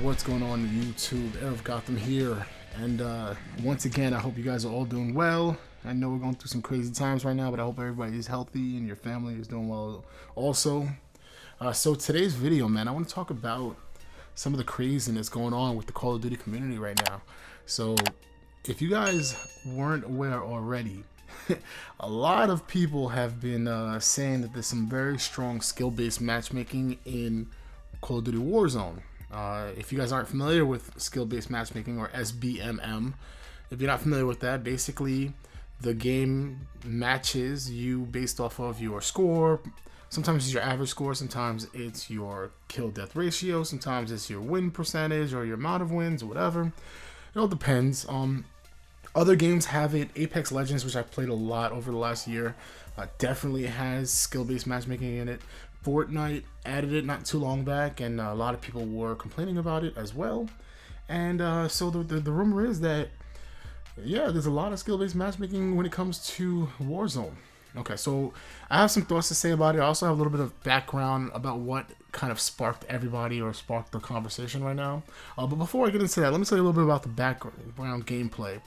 What's going on YouTube? HeirOfGotham here, and once again, I hope you guys are all doing well. I know we're going through some crazy times right now, but I hope everybody is healthy and your family is doing well also. So today's video, man, I want to talk about some of the craziness going on with the Call of Duty community right now. So if you guys weren't aware already, a lot of people have been saying that there's some very strong skill-based matchmaking in Call of Duty Warzone. If you guys aren't familiar with skill-based matchmaking, or SBMM, if you're not familiar with that, basically the game matches you based off of your score. Sometimes it's your average score, sometimes it's your kill-death ratio, sometimes it's your win percentage or your amount of wins or whatever. It all depends. Other games have it. Apex Legends, which I played a lot over the last year, definitely has skill-based matchmaking in it. Fortnite added it not too long back, and a lot of people were complaining about it as well. And so the rumor is that, yeah, there's a lot of skill-based matchmaking when it comes to Warzone. Okay, so I have some thoughts to say about it. I also have a little bit of background about what kind of sparked everybody or sparked the conversation right now. But before I get into that, let me tell you a little bit about the background gameplay.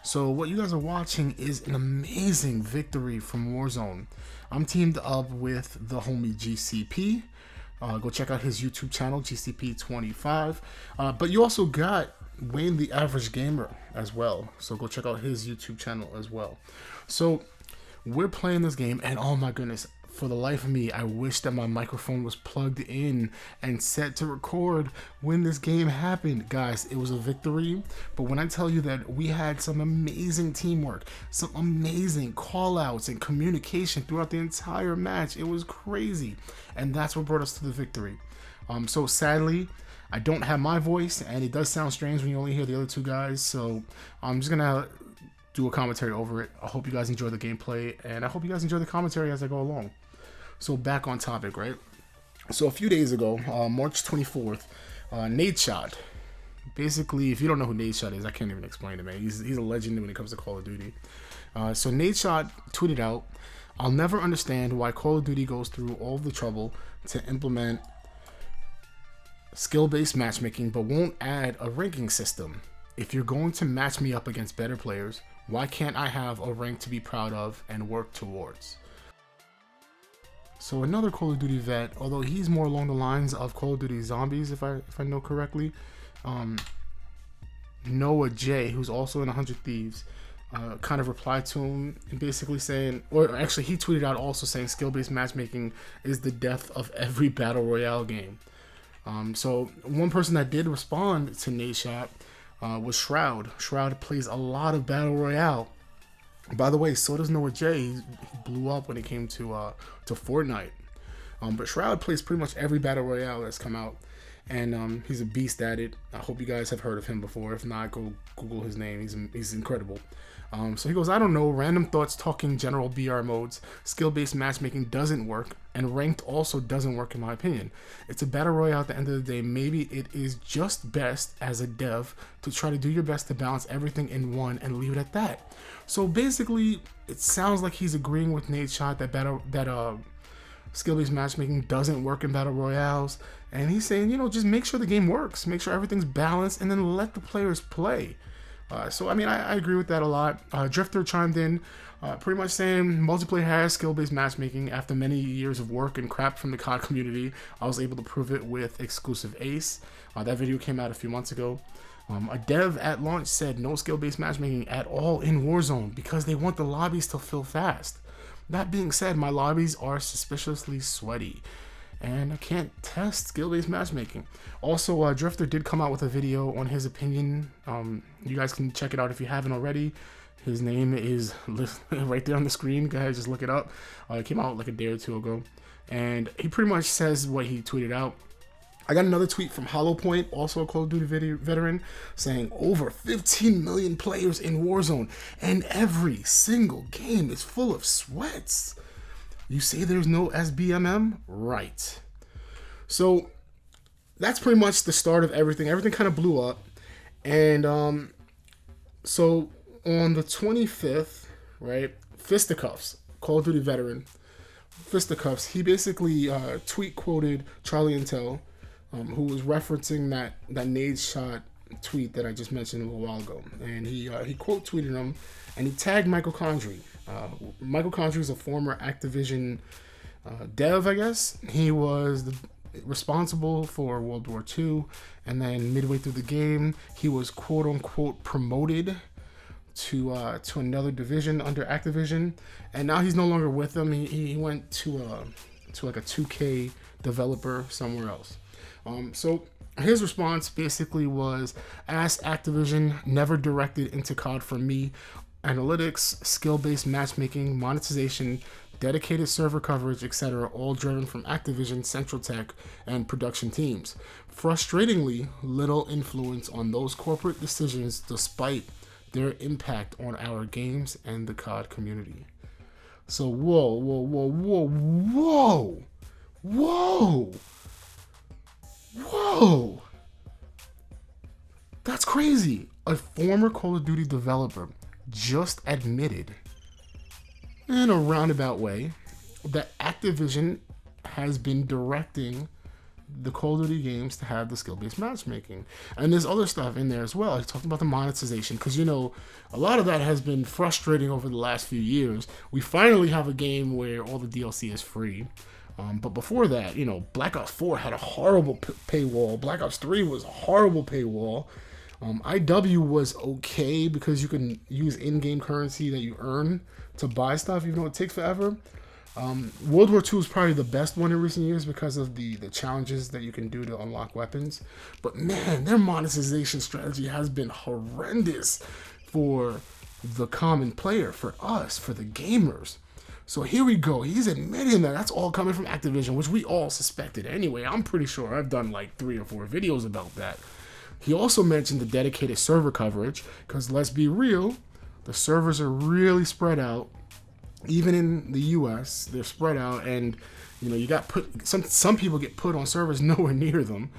So what you guys are watching is an amazing victory from Warzone. I'm teamed up with the homie GCP. Go check out his YouTube channel, GCP25. But you also got Wayne the Average Gamer as well. So go check out his YouTube channel as well. So we're playing this game, and oh my goodness, for the life of me, I wish that my microphone was plugged in and set to record when this game happened. Guys, it was a victory, but when I tell you that we had some amazing teamwork, some amazing call-outs and communication throughout the entire match, it was crazy, and that's what brought us to the victory. So sadly, I don't have my voice, and it does sound strange when you only hear the other two guys, so I'm just gonna do a commentary over it. I hope you guys enjoy the gameplay, and I hope you guys enjoy the commentary as I go along. So back on topic, right? So a few days ago, March 24th, Nadeshot. Basically, if you don't know who Nadeshot is, I can't even explain it, man. He's a legend when it comes to Call of Duty. So Nadeshot tweeted out, "I'll never understand why Call of Duty goes through all the trouble to implement skill-based matchmaking but won't add a ranking system. If you're going to match me up against better players, why can't I have a rank to be proud of and work towards?" So another Call of Duty vet, although he's more along the lines of Call of Duty Zombies, if I know correctly, Noah J, who's also in 100 Thieves, kind of replied to him and basically saying, or actually he tweeted out also saying, skill-based matchmaking is the death of every battle royale game. So one person that did respond to Nadeshot was Shroud. Shroud plays a lot of battle royale. By the way, so does Noah J. He blew up when it came to Fortnite. But Shroud plays pretty much every battle royale that's come out, and he's a beast at it. I hope you guys have heard of him before. If not, go Google his name. He's incredible. So he goes, "I don't know, random thoughts talking general BR modes. Skill-based matchmaking doesn't work, and ranked also doesn't work in my opinion. It's a battle royale at the end of the day. Maybe it is just best as a dev to try to do your best to balance everything in one and leave it at that." So basically, it sounds like he's agreeing with Nadeshot that skill-based matchmaking doesn't work in battle royales, and he's saying, you know, just make sure the game works, make sure everything's balanced, and then let the players play. So I mean, I agree with that a lot. Drifter chimed in, pretty much saying multiplayer has skill-based matchmaking. After many years of work and crap from the COD community, I was able to prove it with exclusive Ace. That video came out a few months ago. A dev at launch said no skill-based matchmaking at all in Warzone because they want the lobbies to fill fast. That being said, my lobbies are suspiciously sweaty, and I can't test skill-based matchmaking. Also, Drifter did come out with a video on his opinion. You guys can check it out if you haven't already. His name is right there on the screen. Go ahead, just look it up. It came out like a day or two ago, and he pretty much says what he tweeted out. I got another tweet from HollowPoint, also a Call of Duty veteran, saying over 15 million players in Warzone, and every single game is full of sweats. You say there's no SBMM? Right. So that's pretty much the start of everything. Everything kind of blew up. And so on the 25th, right, Fisticuffs, Call of Duty veteran, Fisticuffs, he basically tweet quoted Charlie Intel who was referencing that nade shot tweet that I just mentioned a little while ago, and he quote tweeted him, and he tagged Michael Condrey. Michael Condrey is a former Activision dev, I guess. He was responsible for World War II, and then midway through the game, he was quote unquote promoted to another division under Activision, and now he's no longer with them. He went to like a 2K developer somewhere else. So his response basically was, asked Activision, never directed into COD for me. Analytics, skill-based matchmaking, monetization, dedicated server coverage, etc., all driven from Activision, Central Tech, and production teams. Frustratingly, little influence on those corporate decisions despite their impact on our games and the COD community. So, whoa. That's crazy. A former Call of Duty developer just admitted in a roundabout way that Activision has been directing the Call of Duty games to have the skill-based matchmaking. And there's other stuff in there as well. I talked about the monetization, because, you know, a lot of that has been frustrating over the last few years. We finally have a game where all the DLC is free. But before that, you know, Black Ops 4 had a horrible paywall. Black Ops 3 was a horrible paywall. IW was okay because you can use in-game currency that you earn to buy stuff, even though it takes forever. World War II is probably the best one in recent years because of the challenges that you can do to unlock weapons. But man, their monetization strategy has been horrendous for the common player, for us, for the gamers. So here we go. He's admitting that that's all coming from Activision, which we all suspected anyway. I'm pretty sure I've done like 3 or 4 videos about that. He also mentioned the dedicated server coverage, because let's be real, the servers are really spread out. Even in the US, they're spread out, and you know, you got some people get put on servers nowhere near them.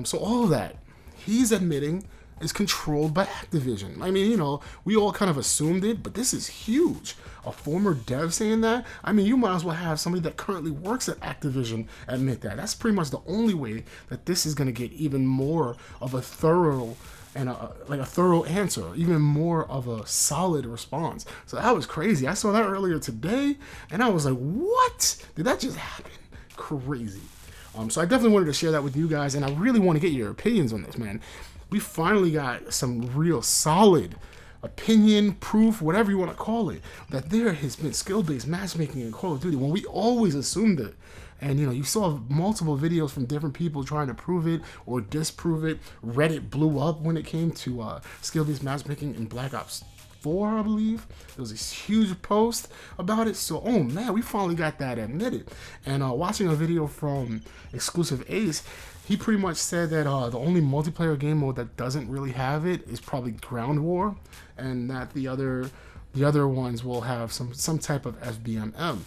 So all of that, he's admitting, is controlled by Activision. I mean, you know, we all kind of assumed it, but this is huge. A former dev saying that, I mean, you might as well have somebody that currently works at Activision admit that. That's pretty much the only way that this is going to get even more of a thorough and a thorough answer, even more of a solid response. So that was crazy. I saw that earlier today, and I was like, what? Did that just happen? Crazy. So I definitely wanted to share that with you guys, and I really want to get your opinions on this, man. We finally got some real solid opinion, proof, whatever you want to call it, that there has been skill-based matchmaking in Call of Duty when we always assumed it. And, you know, you saw multiple videos from different people trying to prove it or disprove it. Reddit blew up when it came to skill-based matchmaking in Black Ops 4, I believe. There was this huge post about it. So, oh man, we finally got that admitted. And watching a video from Exclusive Ace, he pretty much said that the only multiplayer game mode that doesn't really have it is probably Ground War, and that the other ones will have some type of SBMM.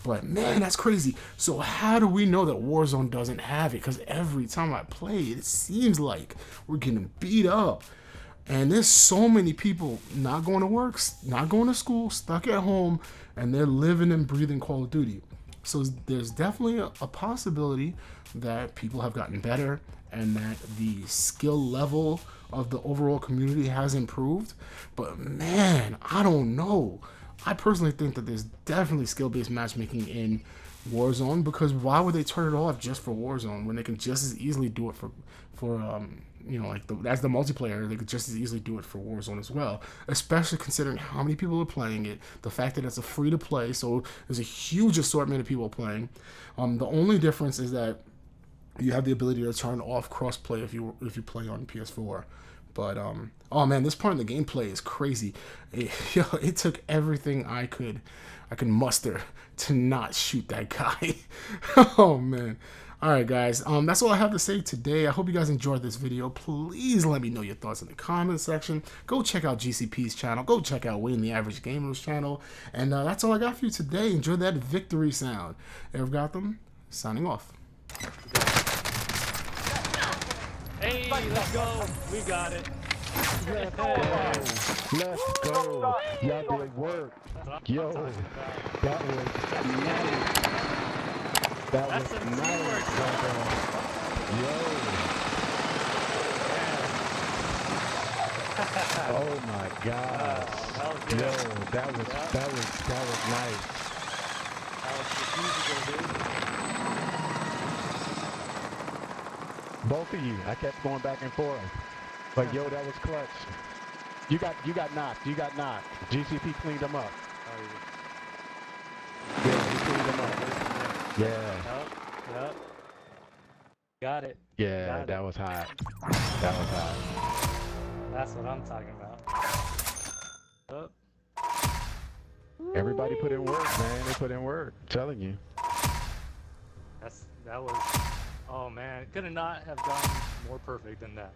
But man, that's crazy. So how do we know that Warzone doesn't have it? Because every time I play it seems like we're getting beat up. And there's so many people not going to work, not going to school, stuck at home, and they're living and breathing Call of Duty. So there's definitely a possibility that people have gotten better and that the skill level of the overall community has improved. But man, I don't know. I personally think that there's definitely skill-based matchmaking in Warzone, because why would they turn it off just for Warzone when they can just as easily do it for you know, like as the multiplayer, they could just as easily do it for Warzone as well, especially considering how many people are playing it, the fact that it's a free-to-play, so there's a huge assortment of people playing. The only difference is that you have the ability to turn off crossplay if you play on PS4. But oh man, this part of the gameplay is crazy. It took everything I could muster to not shoot that guy. Oh man. All right, guys. That's all I have to say today. I hope you guys enjoyed this video. Please let me know your thoughts in the comment section. Go check out GCP's channel. Go check out Wayne the Average Gamer's channel. And that's all I got for you today. Enjoy that victory sound. HeirOfGotham, signing off. Hey, let's go. We got it. Let's go. Y'all doing work. Yo, that was nice. That was nice. Oh my God. That was good. Yo, that was nice. That was strategical, dude. Both of you. I kept going back and forth. But yo, that was clutch. You got knocked. You got knocked. GCP cleaned them up. Oh, Yeah, he cleaned them up. Yeah. Yep. Got it. Yeah, Got that it. was hot. That was hot. That's what I'm talking about. Up. Everybody put in work, man. They put in work. I'm telling you. That was. Oh man, could have not have gotten more perfect than that.